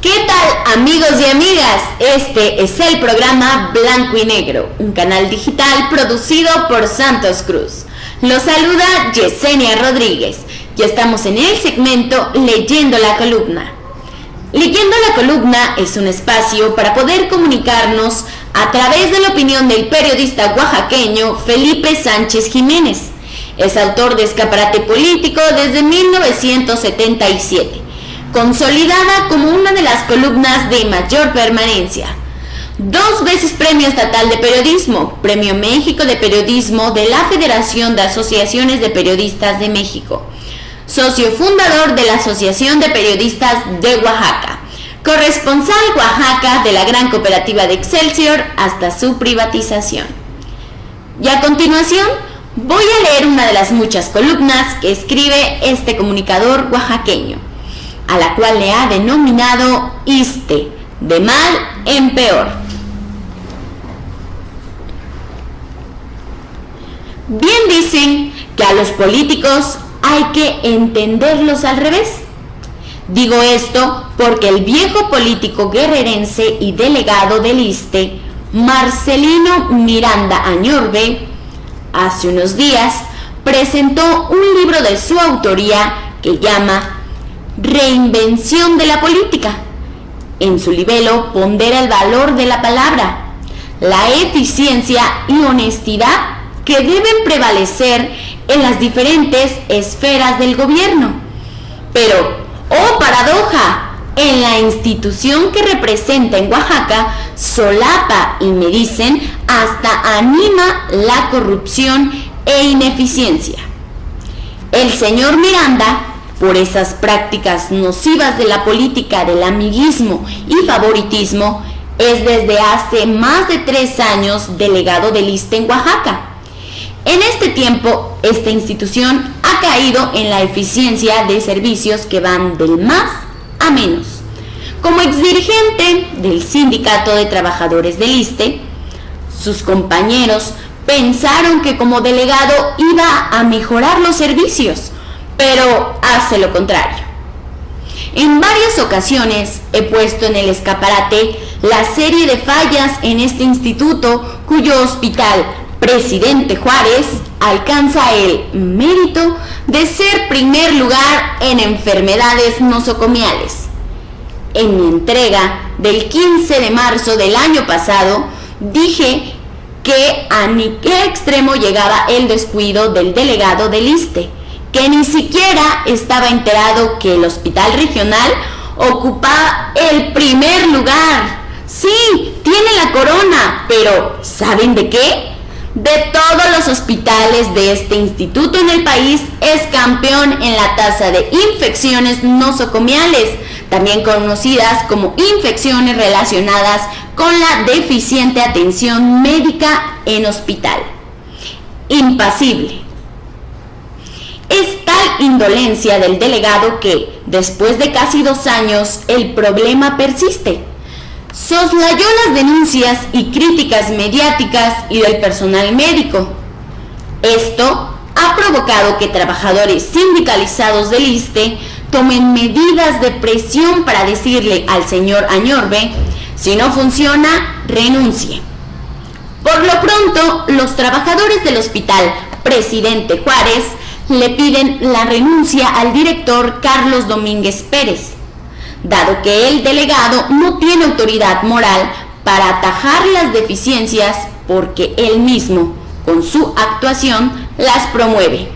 ¿Qué tal, amigos y amigas? Este es el programa Blanco y Negro, un canal digital producido por Santos Cruz. Los saluda Yesenia Rodríguez y estamos en el segmento Leyendo la Columna. Leyendo la Columna es un espacio para poder comunicarnos a través de la opinión del periodista oaxaqueño Felipe Sánchez Jiménez. Es autor de Escaparate Político desde 1977, consolidada como una de las columnas de mayor permanencia. 2 veces Premio Estatal de Periodismo, Premio México de Periodismo de la Federación de Asociaciones de Periodistas de México, socio fundador de la Asociación de Periodistas de Oaxaca, corresponsal Oaxaca de la Gran Cooperativa de Excelsior hasta su privatización. Y a continuación, voy a leer una de las muchas columnas que escribe este comunicador oaxaqueño, a la cual le ha denominado ISSSTE, de mal en peor. Bien dicen que a los políticos hay que entenderlos al revés. Digo esto porque el viejo político guerrerense y delegado del ISSSTE, Marcelino Miranda Añorbe, hace unos días presentó un libro de su autoría que llama Reinvención de la Política. En su libelo pondera el valor de la palabra, la eficiencia y honestidad que deben prevalecer en las diferentes esferas del gobierno. Pero, ¡oh paradoja!, en la institución que representa en Oaxaca solapa y me dicen hasta anima la corrupción e ineficiencia. El señor Miranda, por esas prácticas nocivas de la política del amiguismo y favoritismo, es desde hace más de 3 años delegado del ISSSTE en Oaxaca. En este tiempo, esta institución ha caído en la eficiencia de servicios que van del más a menos. Como exdirigente del Sindicato de Trabajadores del ISSSTE, sus compañeros pensaron que como delegado iba a mejorar los servicios, pero hace lo contrario. En varias ocasiones he puesto en el escaparate la serie de fallas en este instituto, cuyo hospital Presidente Juárez alcanza el mérito de ser primer lugar en enfermedades nosocomiales. En mi entrega del 15 de marzo del año pasado, dije que a ni qué extremo llegaba el descuido del delegado del ISSSTE, que ni siquiera estaba enterado que el hospital regional ocupaba el primer lugar. Sí, tiene la corona, pero ¿saben de qué? De todos los hospitales de este instituto en el país, es campeón en la tasa de infecciones nosocomiales, también conocidas como infecciones relacionadas con la deficiente atención médica en hospital. Impasible. Es tal indolencia del delegado que, después de casi 2 años, el problema persiste. Soslayó las denuncias y críticas mediáticas y del personal médico. Esto ha provocado que trabajadores sindicalizados del ISSSTE tomen medidas de presión para decirle al señor Añorbe, si no funciona, renuncie. Por lo pronto, los trabajadores del hospital Presidente Juárez le piden la renuncia al director Carlos Domínguez Pérez, dado que el delegado no tiene autoridad moral para atajar las deficiencias porque él mismo, con su actuación, las promueve.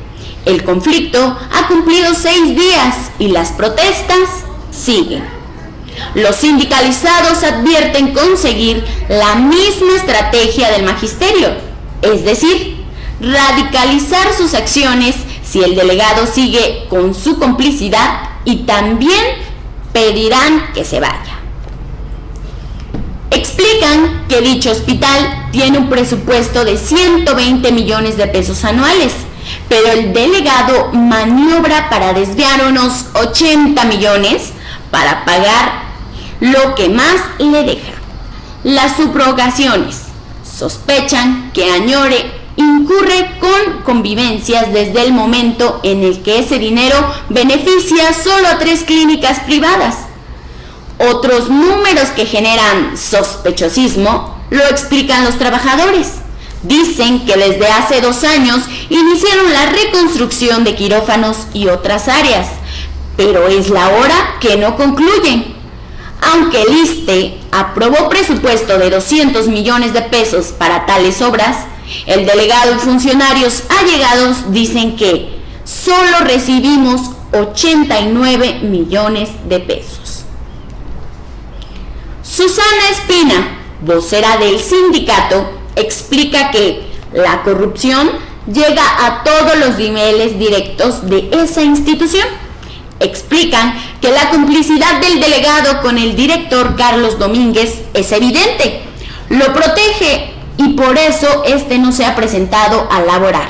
El conflicto ha cumplido 6 días y las protestas siguen. Los sindicalizados advierten conseguir la misma estrategia del magisterio, es decir, radicalizar sus acciones si el delegado sigue con su complicidad, y también pedirán que se vaya. Explican que dicho hospital tiene un presupuesto de 120 millones de pesos anuales, pero el delegado maniobra para desviar unos 80 millones para pagar lo que más le deja. Las subrogaciones. Sospechan que Añorbe incurre con convivencias desde el momento en el que ese dinero beneficia solo a 3 clínicas privadas. Otro otros números que generan sospechosismo lo explican los trabajadores. Dicen que desde hace 2 años iniciaron la reconstrucción de quirófanos y otras áreas, pero es la hora que no concluyen. Aunque el ISSSTE aprobó presupuesto de 200 millones de pesos para tales obras, el delegado y funcionarios allegados dicen que solo recibimos 89 millones de pesos. Susana Espina, vocera del sindicato, explica que la corrupción llega a todos los niveles directos de esa institución. Explican que la complicidad del delegado con el director Carlos Domínguez es evidente. Lo protege y por eso este no se ha presentado a laborar.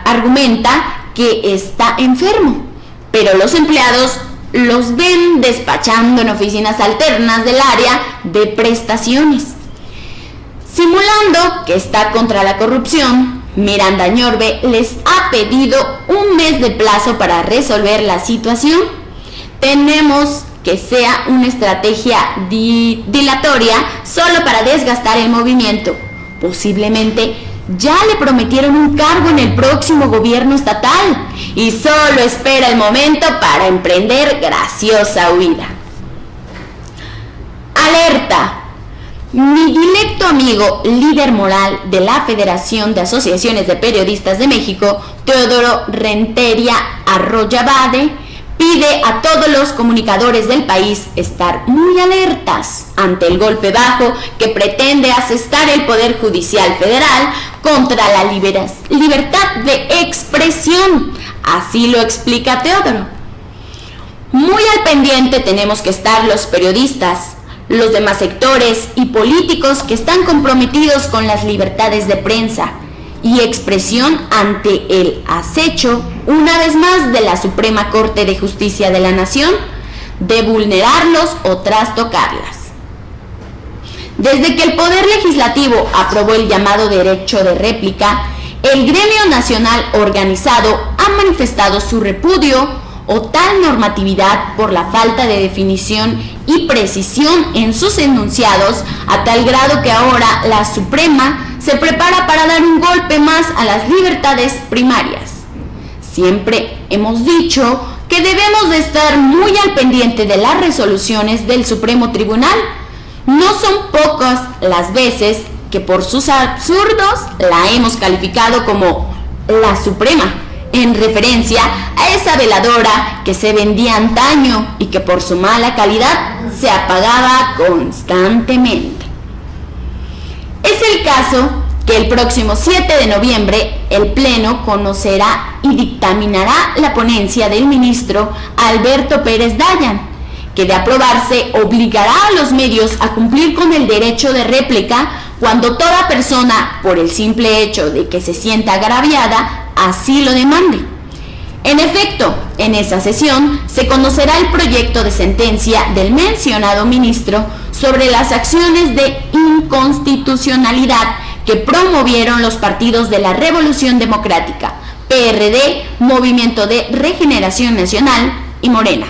Argumenta que está enfermo, pero los empleados los ven despachando en oficinas alternas del área de prestaciones. Simulando que está contra la corrupción, Miranda Ñorbe les ha pedido un mes de plazo para resolver la situación. Tenemos que sea una estrategia dilatoria solo para desgastar el movimiento. Posiblemente ya le prometieron un cargo en el próximo gobierno estatal y solo espera el momento para emprender graciosa huida. Alerta. Mi directo amigo, líder moral de la Federación de Asociaciones de Periodistas de México, Teodoro Rentería Arroyabade, pide a todos los comunicadores del país estar muy alertas ante el golpe bajo que pretende asestar el Poder Judicial Federal contra la libertad de expresión. Así lo explica Teodoro. Muy al pendiente tenemos que estar los periodistas, los demás sectores y políticos que están comprometidos con las libertades de prensa y expresión ante el acecho, una vez más, de la Suprema Corte de Justicia de la Nación, de vulnerarlos o trastocarlas. Desde que el Poder Legislativo aprobó el llamado derecho de réplica, el gremio nacional organizado ha manifestado su repudio o tal normatividad por la falta de definición y precisión en sus enunciados, a tal grado que ahora la Suprema se prepara para dar un golpe más a las libertades primarias. Siempre hemos dicho que debemos de estar muy al pendiente de las resoluciones del Supremo Tribunal. No son pocas las veces que por sus absurdos la hemos calificado como la Suprema, en referencia a esa veladora que se vendía antaño y que por su mala calidad se apagaba constantemente. Es el caso que el próximo 7 de noviembre el Pleno conocerá y dictaminará la ponencia del ministro Alberto Pérez Dayan, que de aprobarse obligará a los medios a cumplir con el derecho de réplica cuando toda persona, por el simple hecho de que se sienta agraviada, así lo demande. En efecto, en esa sesión se conocerá el proyecto de sentencia del mencionado ministro sobre las acciones de inconstitucionalidad que promovieron los partidos de la Revolución Democrática, PRD, Movimiento de Regeneración Nacional y Morena.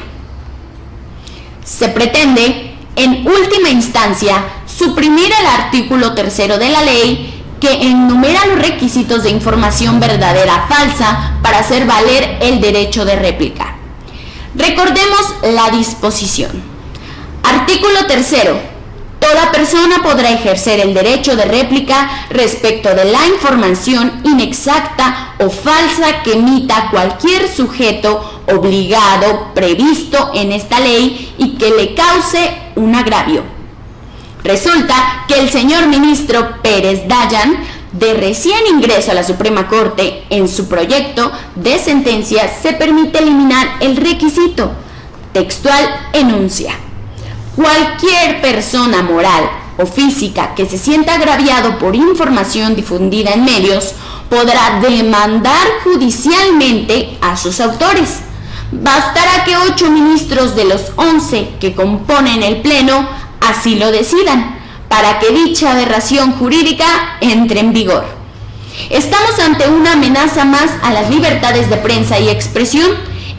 Se pretende, en última instancia, suprimir el artículo 3 de la ley que enumera los requisitos de información verdadera falsa para hacer valer el derecho de réplica. Recordemos la disposición. Artículo 3. Toda persona podrá ejercer el derecho de réplica respecto de la información inexacta o falsa que emita cualquier sujeto obligado previsto en esta ley y que le cause un agravio. Resulta que el señor ministro Pérez Dayan, de recién ingreso a la Suprema Corte, en su proyecto de sentencia se permite eliminar el requisito. Textual enuncia: cualquier persona moral o física que se sienta agraviado por información difundida en medios podrá demandar judicialmente a sus autores. Bastará que 8 ministros de los 11 que componen el Pleno así lo decidan, para que dicha aberración jurídica entre en vigor. Estamos ante una amenaza más a las libertades de prensa y expresión,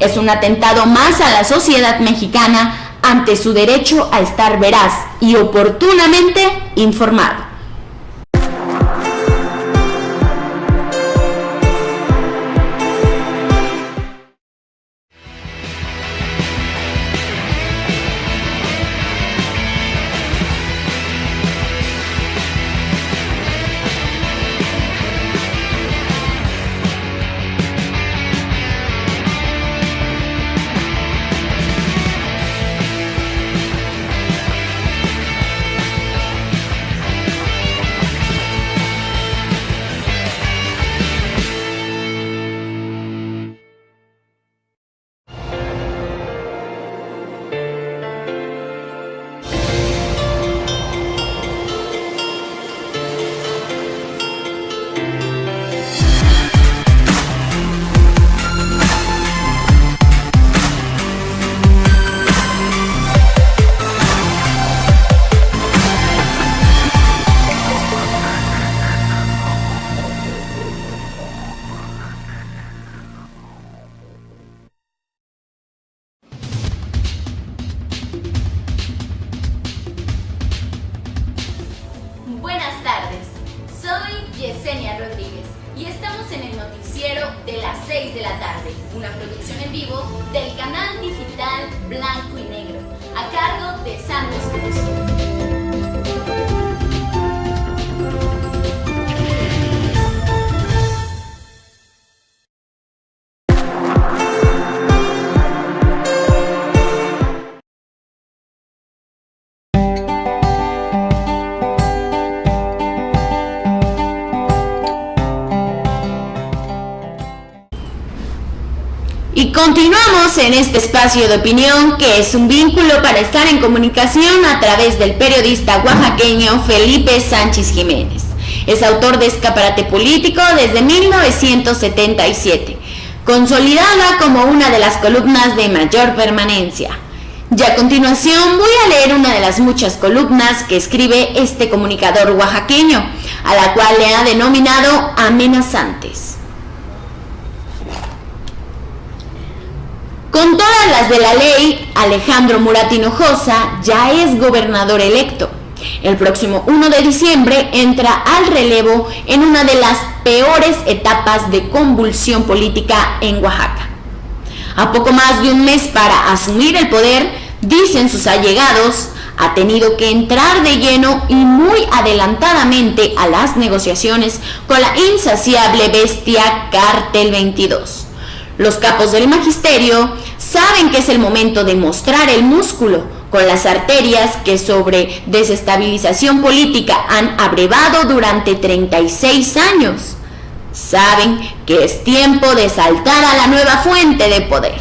es un atentado más a la sociedad mexicana, ante su derecho a estar veraz y oportunamente informado. Buenas tardes, soy Yesenia Rodríguez y estamos en el noticiero de las 6 de la tarde, una producción en vivo del canal digital Blanco y Negro, a cargo de Santos Cruz. Y continuamos en este espacio de opinión que es un vínculo para estar en comunicación a través del periodista oaxaqueño Felipe Sánchez Jiménez. Es autor de Escaparate Político desde 1977, consolidada como una de las columnas de mayor permanencia. Y a continuación voy a leer una de las muchas columnas que escribe este comunicador oaxaqueño, a la cual le ha denominado Amenazantes. Con todas las de la ley, Alejandro Murat Hinojosa ya es gobernador electo. El próximo 1 de diciembre entra al relevo en una de las peores etapas de convulsión política en Oaxaca. A poco más de un mes para asumir el poder, dicen sus allegados, ha tenido que entrar de lleno y muy adelantadamente a las negociaciones con la insaciable bestia Cártel 22. Los capos del magisterio saben que es el momento de mostrar el músculo con las arterias que sobre desestabilización política han abrevado durante 36 años. Saben que es tiempo de saltar a la nueva fuente de poder.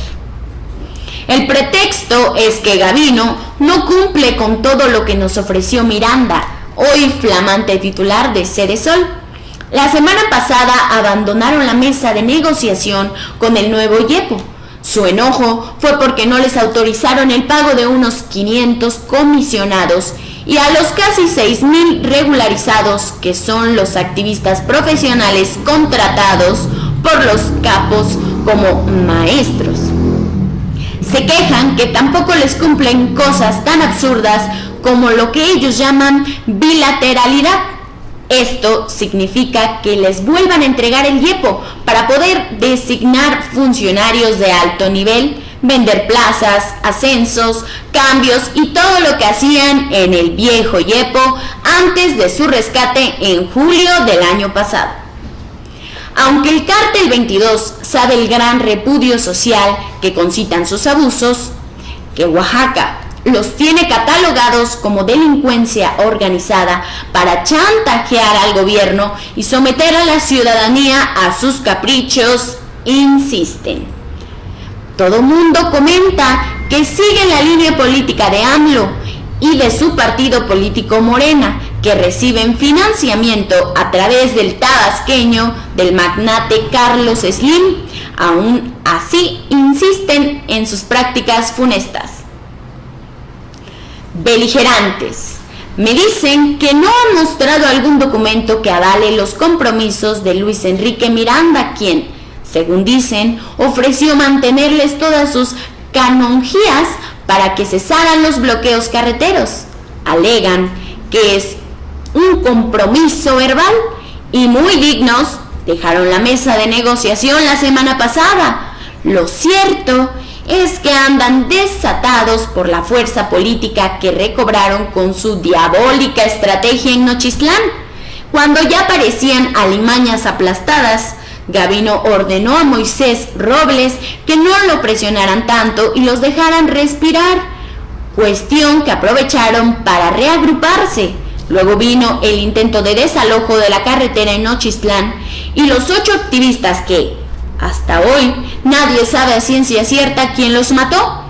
El pretexto es que Gavino no cumple con todo lo que nos ofreció Miranda, hoy flamante titular de Sede Sol. La semana pasada abandonaron la mesa de negociación con el nuevo YEPO. Su enojo fue porque no les autorizaron el pago de unos 500 comisionados y a los casi 6,000 regularizados, que son los activistas profesionales contratados por los capos como maestros. Se quejan que tampoco les cumplen cosas tan absurdas como lo que ellos llaman bilateralidad. Esto significa que les vuelvan a entregar el YEPO para poder designar funcionarios de alto nivel, vender plazas, ascensos, cambios y todo lo que hacían en el viejo YEPO antes de su rescate en julio del año pasado. Aunque el Cártel 22 sabe el gran repudio social que concitan sus abusos, que Oaxaca los tiene catalogados como delincuencia organizada para chantajear al gobierno y someter a la ciudadanía a sus caprichos, insisten. Todo mundo comenta que sigue la línea política de AMLO y de su partido político Morena, que reciben financiamiento a través del tabasqueño del magnate Carlos Slim. Aún así insisten en sus prácticas funestas. Beligerantes. Me dicen que no han mostrado algún documento que avale los compromisos de Luis Enrique Miranda, quien, según dicen, ofreció mantenerles todas sus canonjías para que cesaran los bloqueos carreteros. Alegan que es un compromiso verbal y muy dignos dejaron la mesa de negociación la semana pasada. Lo cierto es que andan desatados por la fuerza política que recobraron con su diabólica estrategia en Nochistlán. Cuando ya parecían alimañas aplastadas, Gavino ordenó a Moisés Robles que no lo presionaran tanto y los dejaran respirar, cuestión que aprovecharon para reagruparse. Luego vino el intento de desalojo de la carretera en Nochistlán y los 8 activistas que, hasta hoy, nadie sabe a ciencia cierta quién los mató.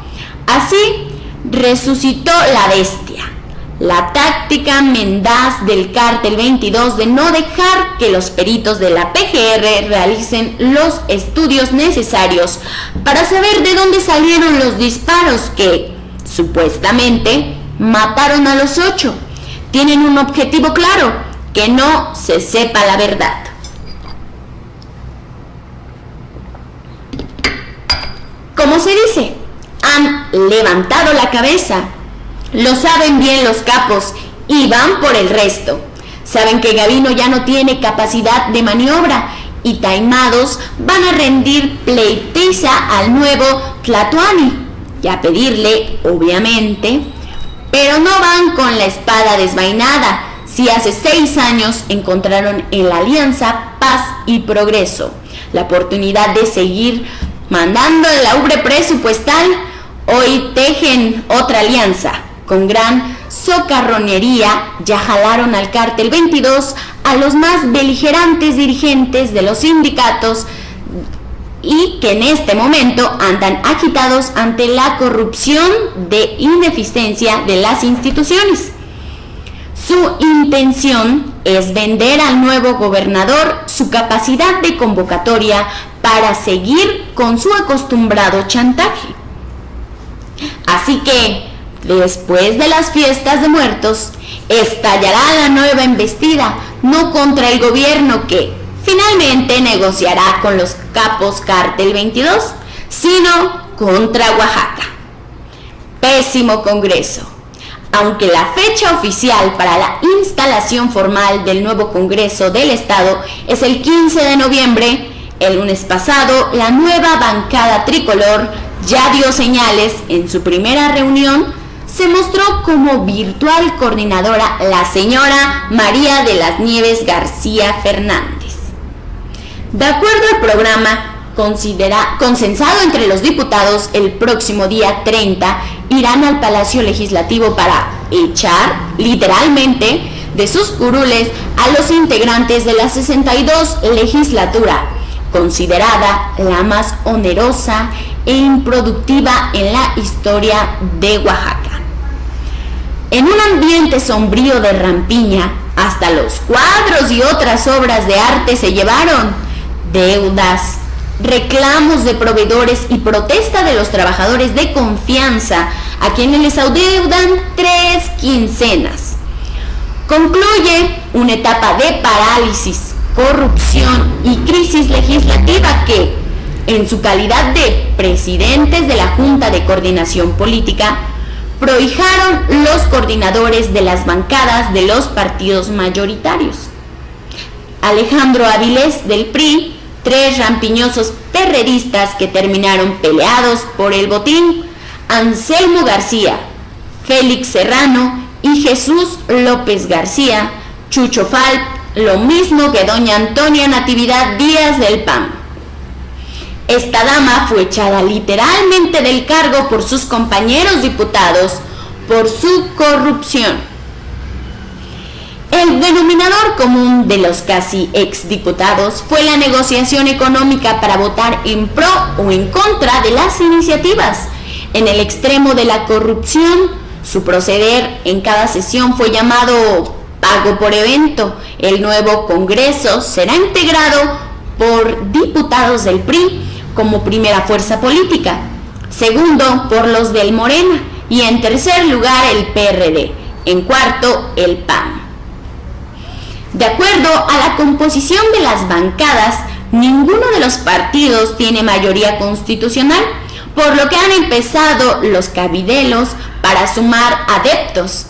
Así resucitó la bestia, la táctica mendaz del Cártel 22 de no dejar que los peritos de la PGR realicen los estudios necesarios para saber de dónde salieron los disparos que, supuestamente, mataron a los 8. Tienen un objetivo claro, que no se sepa la verdad. Como se dice, han levantado la cabeza. Lo saben bien los capos y van por el resto. Saben que Gavino ya no tiene capacidad de maniobra y taimados van a rendir pleitiza al nuevo Tlatoani y a pedirle, obviamente, pero no van con la espada desvainada. Si hace 6 años encontraron en la alianza paz y progreso, la oportunidad de seguir mandando la ubre presupuestal, hoy tejen otra alianza. Con gran socarronería ya jalaron al Cártel 22 a los más beligerantes dirigentes de los sindicatos y que en este momento andan agitados ante la corrupción de ineficiencia de las instituciones. Su intención es vender al nuevo gobernador su capacidad de convocatoria para seguir con su acostumbrado chantaje. Así que, después de las fiestas de muertos, estallará la nueva embestida, no contra el gobierno que finalmente negociará con los capos Cártel 22, sino contra Oaxaca. Pésimo Congreso. Aunque la fecha oficial para la instalación formal del nuevo Congreso del Estado es el 15 de noviembre, el lunes pasado la nueva bancada tricolor ya dio señales. En su primera reunión se mostró como virtual coordinadora la señora María de las Nieves García Fernández. De acuerdo al programa consensado entre los diputados, el próximo día 30 irán al Palacio Legislativo para echar, literalmente, de sus curules a los integrantes de la 62 legislatura, considerada la más onerosa e improductiva en la historia de Oaxaca. En un ambiente sombrío de rampiña, hasta los cuadros y otras obras de arte se llevaron. Deudas, reclamos de proveedores y protesta de los trabajadores de confianza a quienes les adeudan 3 quincenas. Concluye una etapa de parálisis, corrupción y crisis legislativa que, en su calidad de presidentes de la Junta de Coordinación Política, prohijaron los coordinadores de las bancadas de los partidos mayoritarios. Alejandro Avilés del PRI, 3 rampiñosos perredistas que terminaron peleados por el botín, Anselmo García, Félix Serrano y Jesús López García, Chucho Falp, lo mismo que doña Antonia Natividad Díaz del PAN. Esta dama fue echada literalmente del cargo por sus compañeros diputados por su corrupción. El denominador común de los casi exdiputados fue la negociación económica para votar en pro o en contra de las iniciativas. En el extremo de la corrupción, su proceder en cada sesión fue llamado pago por evento. El nuevo Congreso será integrado por diputados del PRI como primera fuerza política, segundo por los del Morena y en tercer lugar el PRD, en cuarto el PAN. De acuerdo a la composición de las bancadas, ninguno de los partidos tiene mayoría constitucional, por lo que han empezado los cabildeos para sumar adeptos.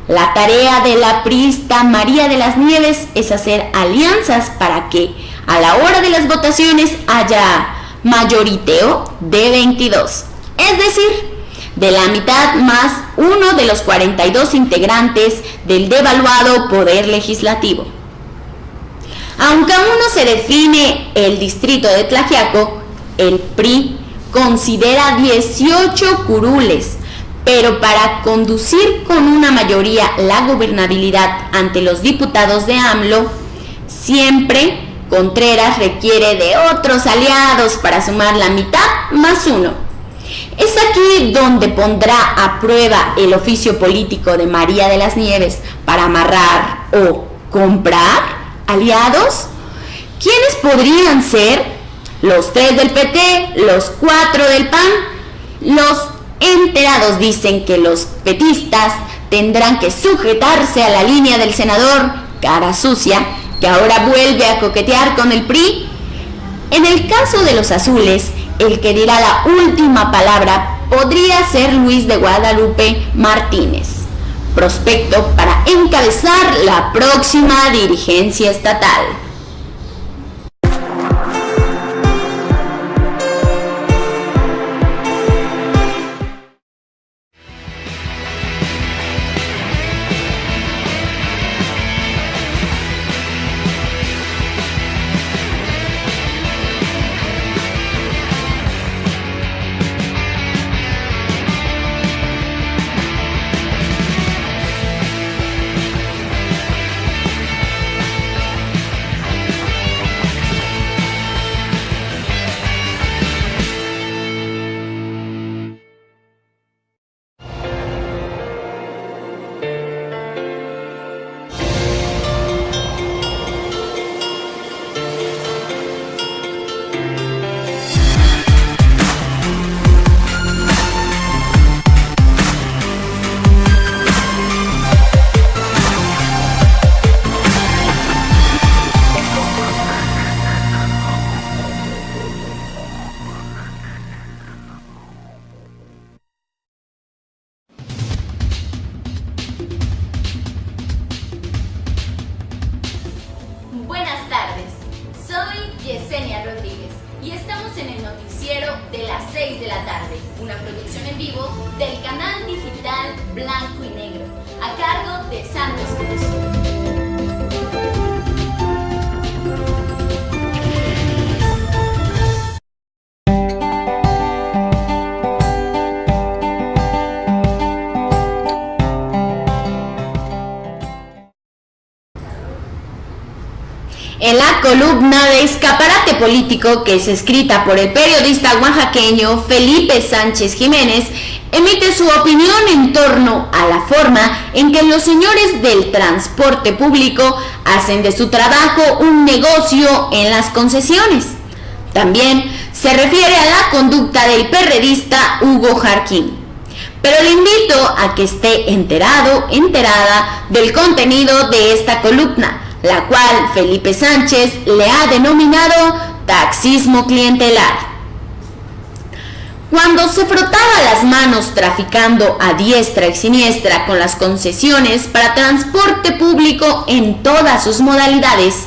La tarea de la priista María de las Nieves es hacer alianzas para que a la hora de las votaciones haya mayoriteo de 22, es decir, de la mitad más uno de los 42 integrantes del devaluado Poder Legislativo. Aunque aún no se define el distrito de Tlaxiaco, el PRI considera 18 curules, pero para conducir con una mayoría la gobernabilidad ante los diputados de AMLO, siempre Contreras requiere de otros aliados para sumar la mitad más uno. Es aquí donde pondrá a prueba el oficio político de María de las Nieves para amarrar o comprar aliados. ¿Quiénes podrían ser? Los 3 del PT, los 4 del PAN. Los enterados dicen que los petistas tendrán que sujetarse a la línea del senador Cara Sucia, que ahora vuelve a coquetear con el PRI. En el caso de los azules, el que dirá la última palabra podría ser Luis de Guadalupe Martínez, prospecto para encabezar la próxima dirigencia estatal. Buenas tardes, soy Yesenia Rodríguez y estamos en el noticiero de las 6 de la tarde, una producción en vivo del canal digital Blanco y Negro, a cargo de Santos Cruz. En la columna de Escaparate Político, que es escrita por el periodista oaxaqueño Felipe Sánchez Jiménez, emite su opinión en torno a la forma en que los señores del transporte público hacen de su trabajo un negocio en las concesiones. También se refiere a la conducta del perredista Hugo Jarquín. Pero le invito a que esté enterada del contenido de esta columna, la cual Felipe Sánchez le ha denominado taxismo clientelar. Cuando se frotaba las manos traficando a diestra y siniestra con las concesiones para transporte público en todas sus modalidades,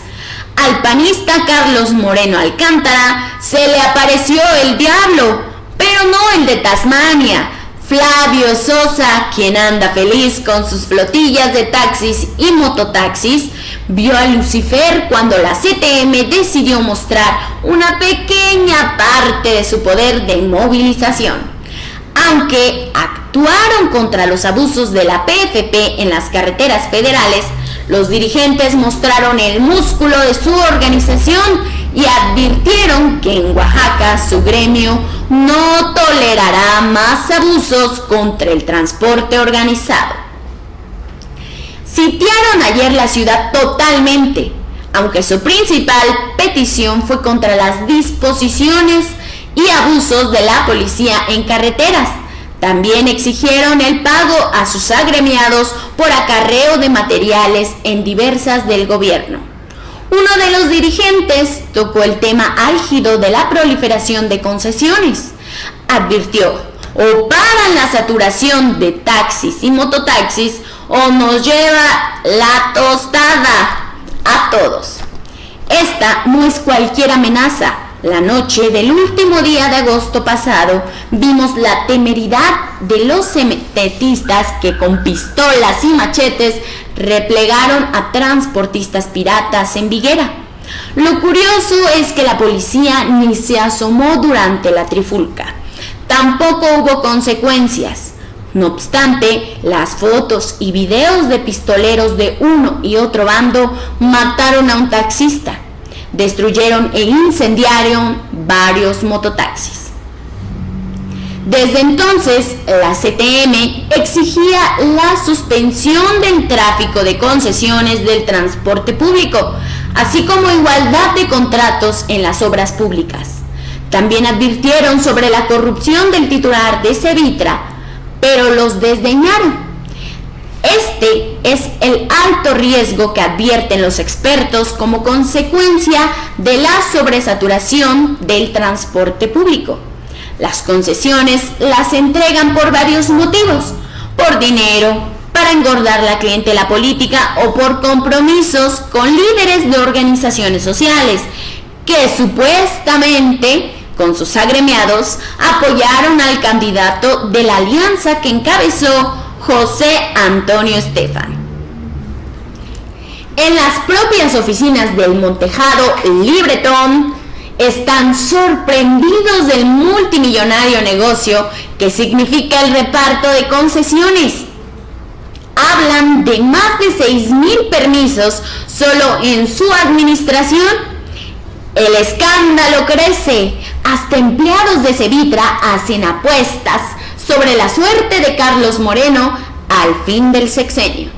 al panista Carlos Moreno Alcántara se le apareció el diablo, pero no el de Tasmania, Flavio Sosa, quien anda feliz con sus flotillas de taxis y mototaxis, vio a Lucifer cuando la CTM decidió mostrar una pequeña parte de su poder de movilización. Aunque actuaron contra los abusos de la PFP en las carreteras federales, los dirigentes mostraron el músculo de su organización y advirtieron que en Oaxaca su gremio no tolerará más abusos contra el transporte organizado. Sitiaron ayer la ciudad totalmente, aunque su principal petición fue contra las disposiciones y abusos de la policía en carreteras. También exigieron el pago a sus agremiados por acarreo de materiales en diversas del gobierno. Uno de los dirigentes tocó el tema álgido de la proliferación de concesiones. advirtió: o paran la saturación de taxis y mototaxis o nos lleva la tostada a todos. Esta no es cualquier amenaza. La noche del último día de agosto pasado vimos la temeridad de los semetistas que con pistolas y machetes replegaron a transportistas piratas en Viguera. Lo curioso es que la policía ni se asomó durante la trifulca. Tampoco hubo consecuencias. No obstante, las fotos y videos de pistoleros de uno y otro bando mataron a un taxista, destruyeron e incendiaron varios mototaxis. Desde entonces, la CTM exigía la suspensión del tráfico de concesiones del transporte público, así como igualdad de contratos en las obras públicas. También advirtieron sobre la corrupción del titular de Sevitra, pero los desdeñaron. Este es el alto riesgo que advierten los expertos como consecuencia de la sobresaturación del transporte público. Las concesiones las entregan por varios motivos: por dinero, para engordar la clientela política o por compromisos con líderes de organizaciones sociales que supuestamente, con sus agremiados, apoyaron al candidato de la alianza que encabezó José Antonio Estefan. En las propias oficinas del Montejado Libretón están sorprendidos del multimillonario negocio que significa el reparto de concesiones. Hablan de más de 6,000 permisos solo en su administración. El escándalo crece. Hasta empleados de Sevitra hacen apuestas sobre la suerte de Carlos Moreno al fin del sexenio.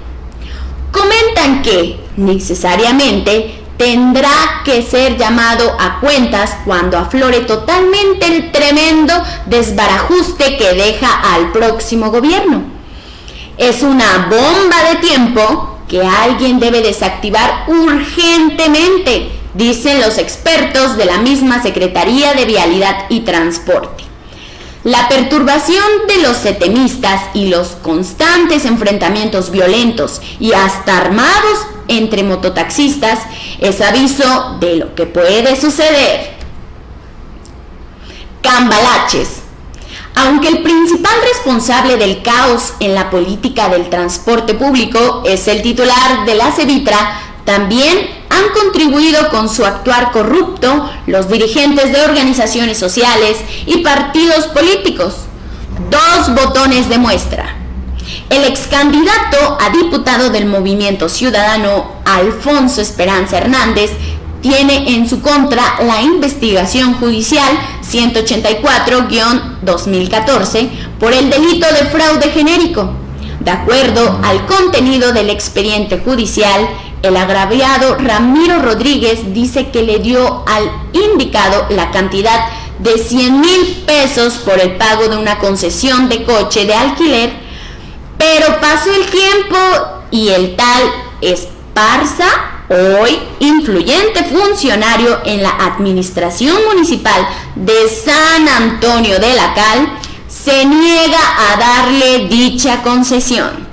Comentan que necesariamente tendrá que ser llamado a cuentas cuando aflore totalmente el tremendo desbarajuste que deja al próximo gobierno. Es una bomba de tiempo que alguien debe desactivar urgentemente, dicen los expertos de la misma Secretaría de Vialidad y Transporte. La perturbación de los setemistas y los constantes enfrentamientos violentos y hasta armados entre mototaxistas es aviso de lo que puede suceder. Cambalaches. Aunque el principal responsable del caos en la política del transporte público es el titular de la Sevitra, también han contribuido con su actuar corrupto los dirigentes de organizaciones sociales y partidos políticos. Dos botones de muestra. El ex candidato a diputado del Movimiento Ciudadano, Alfonso Esperanza Hernández, tiene en su contra la investigación judicial 184-2014 por el delito de fraude genérico. De acuerdo al contenido del expediente judicial, el agraviado Ramiro Rodríguez dice que le dio al indicado la cantidad de 100,000 pesos por el pago de una concesión de coche de alquiler, pero pasó el tiempo y el tal Esparza, hoy influyente funcionario en la administración municipal de San Antonio de la Cal, se niega a darle dicha concesión.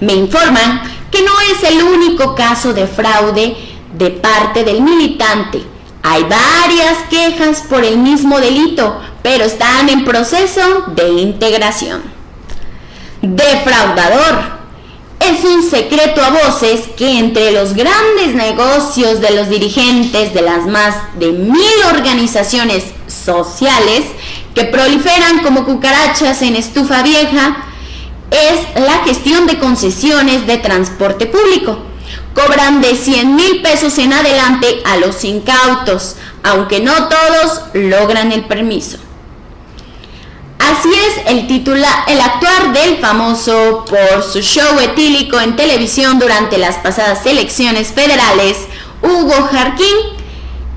Me informan que no es el único caso de fraude de parte del militante. Hay varias quejas por el mismo delito, pero están en proceso de integración. Defraudador. Es un secreto a voces que entre los grandes negocios de los dirigentes de las más de 1,000 organizaciones sociales que proliferan como cucarachas en estufa vieja, es la gestión de concesiones de transporte público. Cobran de 100,000 pesos en adelante a los incautos, aunque no todos logran el permiso. Así es el actuar del famoso por su show etílico en televisión durante las pasadas elecciones federales, Hugo Jarquín.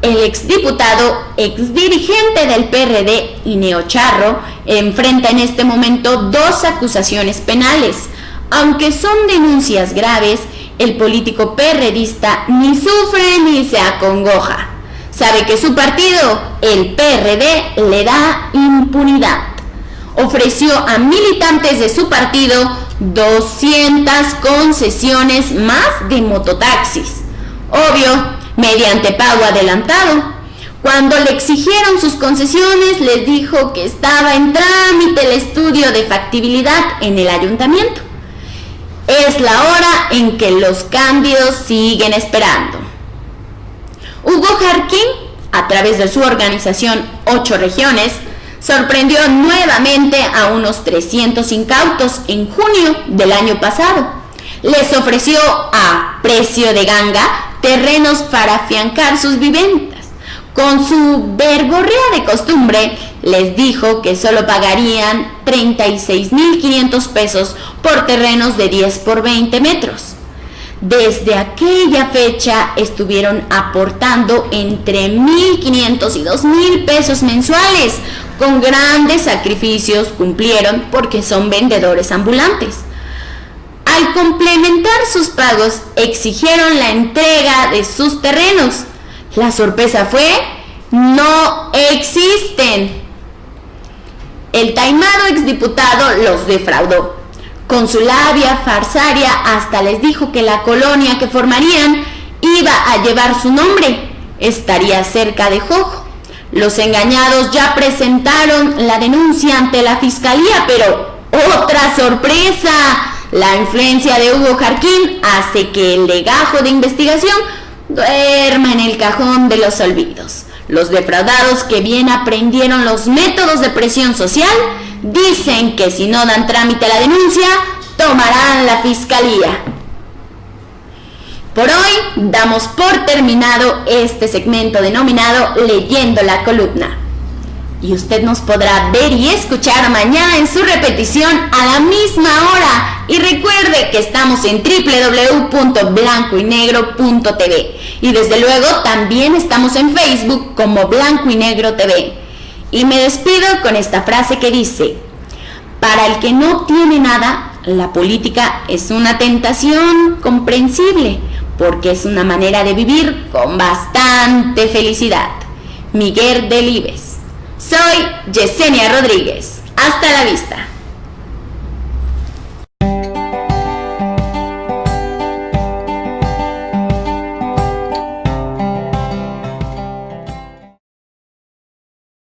El exdiputado, exdirigente del PRD y neocharro, enfrenta en este momento 2 acusaciones penales. Aunque son denuncias graves, el político perredista ni sufre ni se acongoja. sabe que su partido, el PRD, le da impunidad. Ofreció a militantes de su partido 200 concesiones más de mototaxis, obvio, mediante pago adelantado. Cuando le exigieron sus concesiones, les dijo que estaba en trámite el estudio de factibilidad en el ayuntamiento. Es la hora en que los cándidos siguen esperando. Hugo Jarquín, a través de su organización 8 Regiones, sorprendió nuevamente a unos 300 incautos en junio del año pasado. Les ofreció a precio de ganga terrenos para afiancar sus viviendas. Con su verborrea de costumbre, les dijo que solo pagarían 36,500 pesos por terrenos de 10 por 20 metros. Desde aquella fecha estuvieron aportando entre 1,500 y 2,000 pesos mensuales. Con grandes sacrificios cumplieron porque son vendedores ambulantes. Al complementar sus pagos, exigieron la entrega de sus terrenos. La sorpresa fue: no existen. El taimado exdiputado los defraudó. Con su labia farsaria hasta les dijo que la colonia que formarían iba a llevar su nombre. Estaría cerca de Jojo. Los engañados ya presentaron la denuncia ante la fiscalía, pero ¡otra sorpresa! La influencia de Hugo Jarquín hace que el legajo de investigación duerma en el cajón de los olvidos. Los defraudados, que bien aprendieron los métodos de presión social, dicen que si no dan trámite a la denuncia, tomarán la fiscalía. Por hoy damos por terminado este segmento denominado Leyendo la Columna. Y usted nos podrá ver y escuchar mañana en su repetición a la misma hora. Y recuerde que estamos en www.blancoynegro.tv. Y desde luego también estamos en Facebook como Blanco y Negro TV. Y me despido con esta frase que dice: para el que no tiene nada, la política es una tentación comprensible, porque es una manera de vivir con bastante felicidad. Miguel Delibes. Soy Yesenia Rodríguez. Hasta la vista.